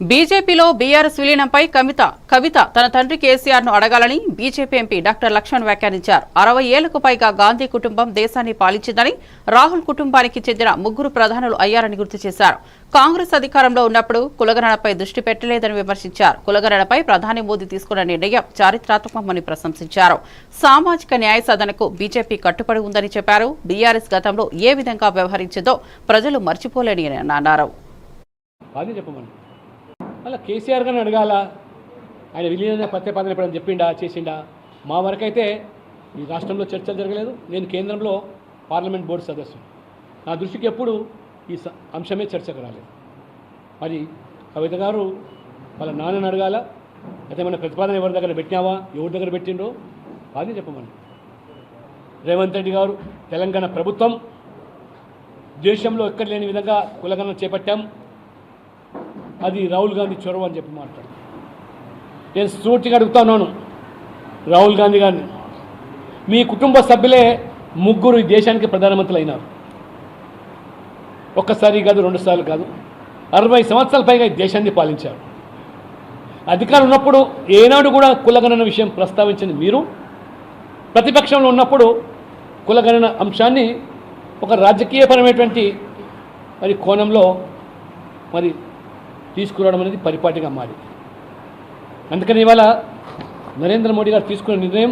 బీజేపీలో బీఆర్ఎస్ విలీనంపై కవిత తన తండ్రి కేసీఆర్ ను అడగాలని బీజేపీ ఎంపీ డాక్టర్ లక్ష్మణ్ వ్యాఖ్యానించారు. 60 ఏళ్లకు పైగా గాంధీ కుటుంబం దేశాన్ని పాలించిందని, రాహుల్ కుటుంబానికి చెందిన 3 ప్రధానులు అయ్యారని గుర్తు చేశారు. కాంగ్రెస్ అధికారంలో ఉన్నప్పుడు కులగణనపై దృష్టి పెట్టలేదని విమర్శించారు. కులగణనపై ప్రధాని మోదీ తీసుకున్న నిర్ణయం చారిత్రాత్మకమని ప్రశంసించారు. సామాజిక న్యాయ సాధనకు బీజేపీ కట్టుబడి ఉందని చెప్పారు. బీఆర్ఎస్ గతంలో ఏ విధంగా వ్యవహరించిందో ప్రజలు మర్చిపోలేని అన్నారు. అలా కేసీఆర్ గారిని అడగాల, ఆయన విలీన ప్రతిపాదన ఎప్పుడని చెప్పిండా చేసిండా? మా వరకైతే ఈ రాష్ట్రంలో చర్చలు జరగలేదు. నేను కేంద్రంలో పార్లమెంట్ బోర్డు సదస్సు, నా దృష్టికి ఎప్పుడు ఈ అంశమే చర్చకు రాలేదు. మరి కవిత గారు వాళ్ళ నాన్నని అడగాల, అయితే మన ప్రతిపాదన ఎవరి దగ్గర పెట్టినావా, ఎవరి దగ్గర పెట్టిండ్రో అది చెప్పమని. రేవంత్ రెడ్డి గారు, తెలంగాణ ప్రభుత్వం దేశంలో ఎక్కడ లేని విధంగా కులగణన చేపట్టాం, అది రాహుల్ గాంధీ చొరవ అని చెప్పి మాట్లాడు. నేను సూటిగా అడుగుతున్నాను రాహుల్ గాంధీ గారిని, మీ కుటుంబ సభ్యులే 3 ఈ దేశానికి ప్రధానమంత్రులు అయినారు. ఒక్కసారి కాదు, 2 సార్లు కాదు, 60 సంవత్సరాల పైగా ఈ దేశాన్ని పాలించారు. అధికారం ఉన్నప్పుడు ఏనాడు కూడా కులగణన విషయం ప్రస్తావించని మీరు, ప్రతిపక్షంలో ఉన్నప్పుడు కులగణన అంశాన్ని ఒక రాజకీయపరమైనటువంటి మరి కోణంలో మరి తీసుకురావడం అనేది పరిపాటిగా మారింది. అందుకని ఇవాళ నరేంద్ర మోడీ గారు తీసుకున్న నిర్ణయం